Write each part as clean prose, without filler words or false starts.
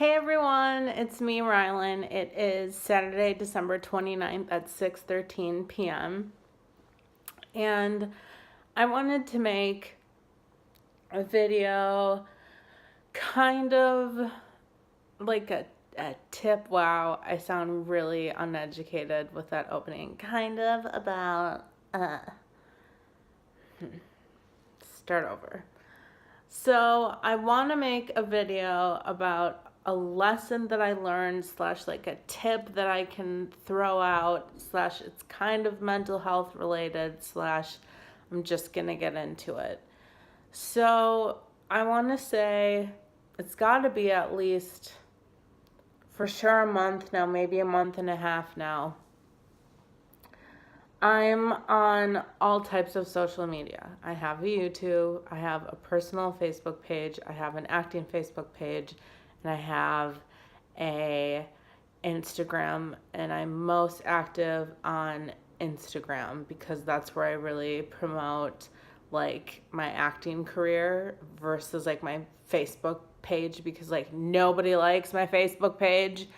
Hey everyone, it's me, Rylan. It is Saturday, December 29th at 6:13 p.m. And I wanted to make a video kind of like a tip. Wow, I sound really uneducated with that opening. Kind of about, start over. So I want to make a video about a lesson that I learned slash like a tip that I can throw out slash it's kind of mental health related slash I'm just going to get into it. So I want to say it's got to be at least for sure a month now, maybe a month and a half now. I'm on all types of social media. I have a YouTube, I have a personal Facebook page, I have an acting Facebook page, and I have a Instagram, and I'm most active on Instagram because that's where I really promote like my acting career versus like my Facebook page because like nobody likes my Facebook page.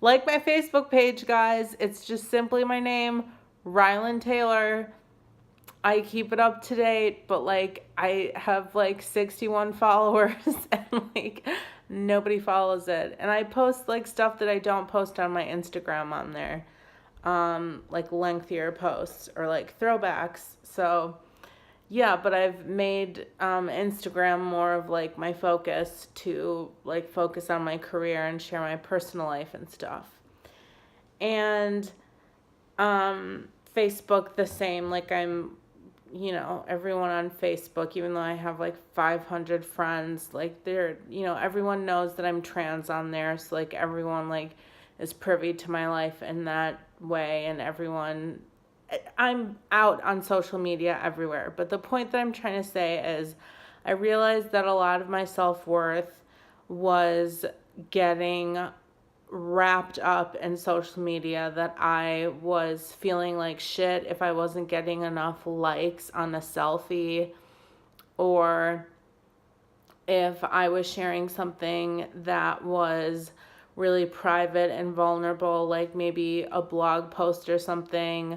Like my Facebook page, guys. It's just simply my name, Rylan Taylor. I keep it up to date, but like I have like 61 followers and like nobody follows it. And I post like stuff that I don't post on my Instagram on there. Like lengthier posts or like throwbacks. So yeah, but I've made Instagram more of like my focus to like focus on my career and share my personal life and stuff. And Facebook the same, like I'm, everyone on Facebook, even though I have like 500 friends, like they're, everyone knows that I'm trans on there. So like everyone like is privy to my life in that way, and I'm out on social media everywhere. But the point that I'm trying to say is I realized that a lot of my self-worth was getting wrapped up in social media, that I was feeling like shit if I wasn't getting enough likes on a selfie, or if I was sharing something that was really private and vulnerable, like maybe a blog post or something,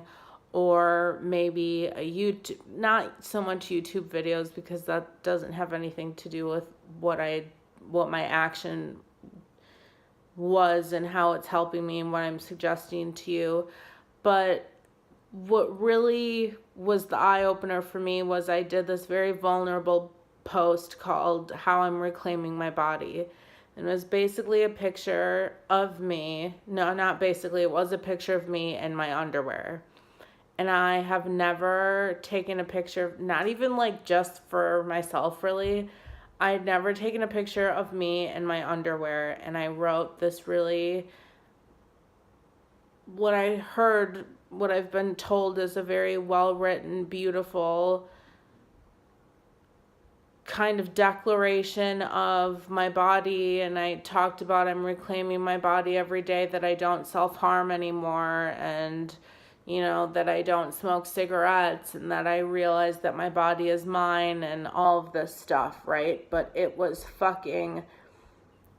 or maybe a YouTube, not so much YouTube videos because that doesn't have anything to do with what my action was and how it's helping me and what I'm suggesting to you. But what really was the eye-opener for me was I did this very vulnerable post called How I'm Reclaiming My Body. And it was basically a picture of me. No, not basically. It was a picture of me in my underwear. And I have never taken a picture, not even like just for myself really. I'd never taken a picture of me in my underwear, and I wrote this really, what I've been told is a very well-written, beautiful kind of declaration of my body. And I talked about I'm reclaiming my body every day, that I don't self-harm anymore, and that I don't smoke cigarettes, and that I realize that my body is mine, and all of this stuff, right? But it was fucking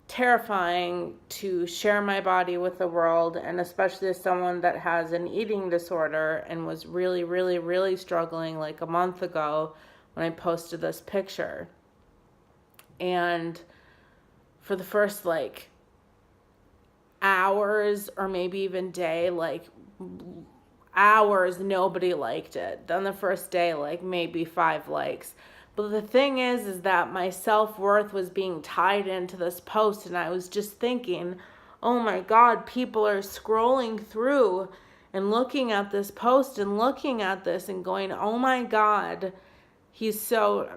terrifying to share my body with the world, and especially as someone that has an eating disorder and was really, really, really struggling like a month ago when I posted this picture. And for the first like hours or maybe even day, like hours, nobody liked it. Then the first day, like maybe 5 likes. But the thing is that my self-worth was being tied into this post, and I was just thinking, oh my God, people are scrolling through and looking at this post and looking at this and going, oh my God,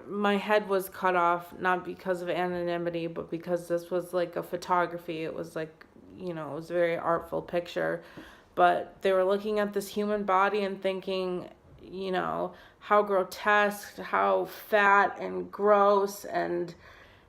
my head was cut off, not because of anonymity, but because this was like a photography. It was like, it was a very artful picture. But they were looking at this human body and thinking, how grotesque, how fat and gross and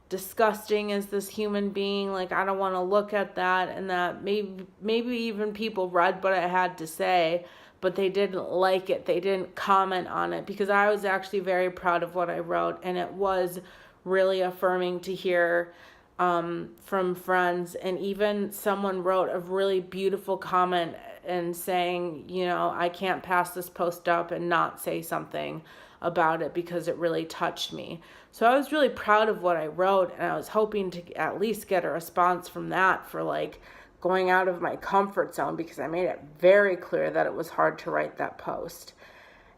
disgusting is this human being. Like, I don't want to look at that. And that maybe even people read what I had to say, but they didn't like it. They didn't comment on it, because I was actually very proud of what I wrote. And it was really affirming to hear from friends, and even someone wrote a really beautiful comment and saying, you know, I can't pass this post up and not say something about it because it really touched me. So I was really proud of what I wrote, and I was hoping to at least get a response from that for like going out of my comfort zone, because I made it very clear that it was hard to write that post.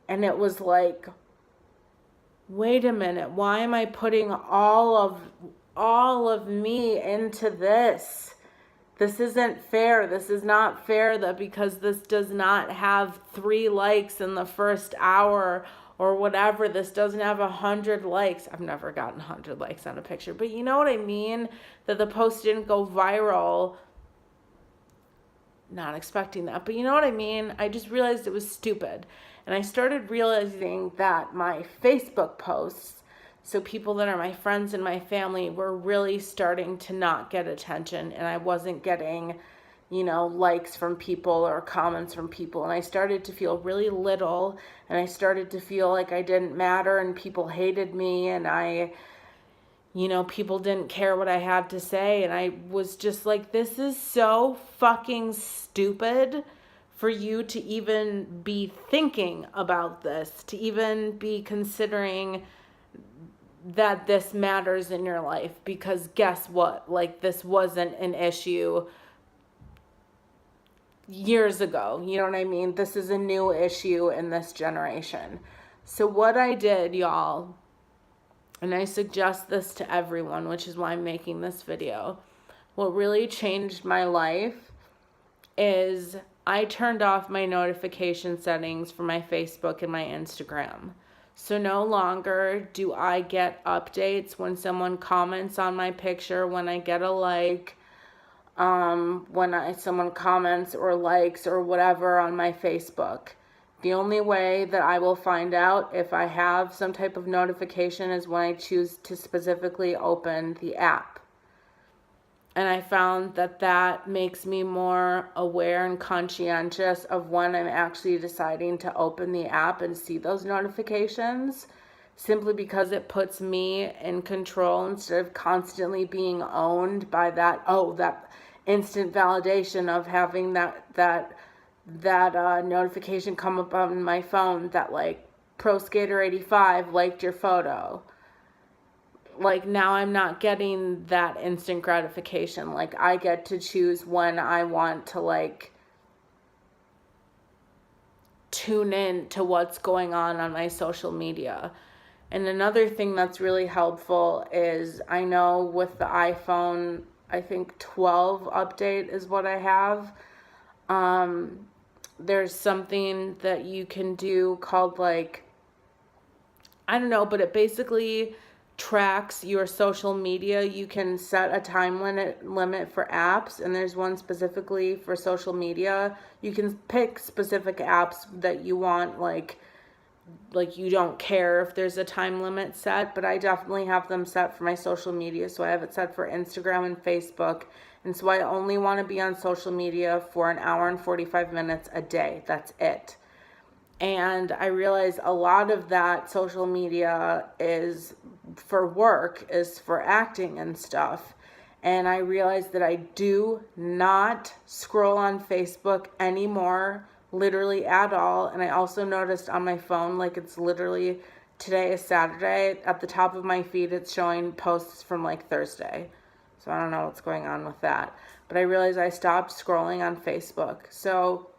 And it was like, wait a minute, why am I putting all of me into this? This isn't fair. This is not fair that because this does not have 3 likes in the first hour or whatever, this doesn't have 100 likes. I've never gotten 100 likes on a picture, but you know what I mean? That the post didn't go viral. Not expecting that, but you know what I mean? I just realized it was stupid. And I started realizing that my Facebook posts, so people that are my friends and my family, were really starting to not get attention, and I wasn't getting, you know, likes from people or comments from people. And I started to feel really little, and I started to feel like I didn't matter, and people hated me, and people didn't care what I had to say. And I was just like, this is so fucking stupid for you to even be thinking about this, to even be considering that this matters in your life. Because guess what? Like, this wasn't an issue years ago. You know what I mean? This is a new issue in this generation. So what I did, y'all, and I suggest this to everyone, which is why I'm making this video, what really changed my life is I turned off my notification settings for my Facebook and my Instagram. So no longer do I get updates when someone comments on my picture, when I get a like, when someone comments or likes or whatever on my Facebook. The only way that I will find out if I have some type of notification is when I choose to specifically open the app. And I found that that makes me more aware and conscientious of when I'm actually deciding to open the app and see those notifications, simply because it puts me in control instead of constantly being owned by that instant validation of having that notification come up on my phone that like Pro Skater 85 liked your photo. Like, now I'm not getting that instant gratification. Like, I get to choose when I want to like tune in to what's going on my social media. And another thing that's really helpful is, I know with the iPhone, I think 12 update is what I have. There's something that you can do called like, I don't know, but it basically tracks your social media. You can set a time limit for apps, and there's one specifically for social media. You can pick specific apps that you want, like you don't care if there's a time limit set, but I definitely have them set for my social media. So I have it set for Instagram and Facebook, and so I only want to be on social media for an hour and 45 minutes a day. That's it. And I realize a lot of that social media is for work, is for acting and stuff. And I realized that I do not scroll on Facebook anymore, literally at all. And I also noticed on my phone, like, it's literally, today is Saturday, at the top of my feed it's showing posts from like Thursday. So I don't know what's going on with that. But I realized I stopped scrolling on Facebook. So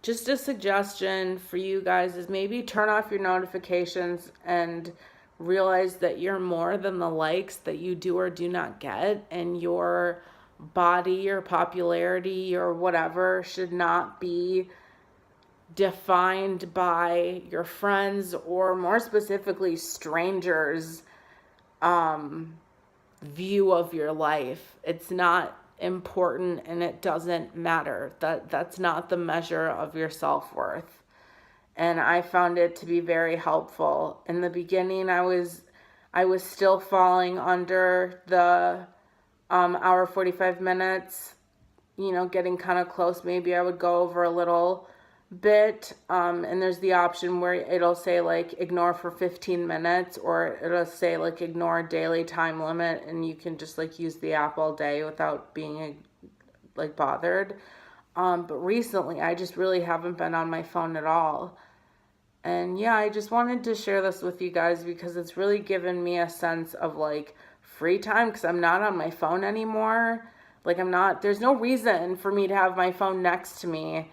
just a suggestion for you guys is maybe turn off your notifications and realize that you're more than the likes that you do or do not get, and your body, your popularity, or whatever should not be defined by your friends, or more specifically strangers' view of your life. It's not important, and it doesn't matter. That's not the measure of your self-worth. And I found it to be very helpful. In the beginning, I was still falling under the hour 45 minutes, getting kind of close. Maybe I would go over a little, bit, and there's the option where it'll say like ignore for 15 minutes, or it'll say like ignore daily time limit, and you can just like use the app all day without being like bothered. But recently I just really haven't been on my phone at all. And yeah, I just wanted to share this with you guys because it's really given me a sense of like free time because I'm not on my phone anymore. Like there's no reason for me to have my phone next to me.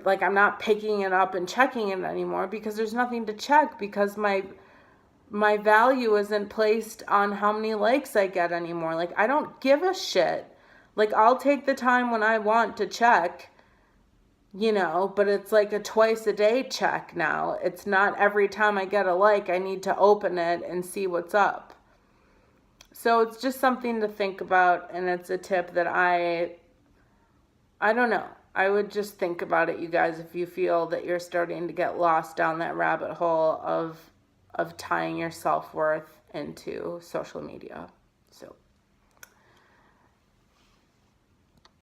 Like I'm not picking it up and checking it anymore because there's nothing to check because my value isn't placed on how many likes I get anymore. Like I don't give a shit. Like I'll take the time when I want to check, but it's like a twice a day check now. It's not every time I get a like, I need to open it and see what's up. So it's just something to think about, and it's a tip that I don't know. I would just think about it, you guys, if you feel that you're starting to get lost down that rabbit hole of tying your self-worth into social media. So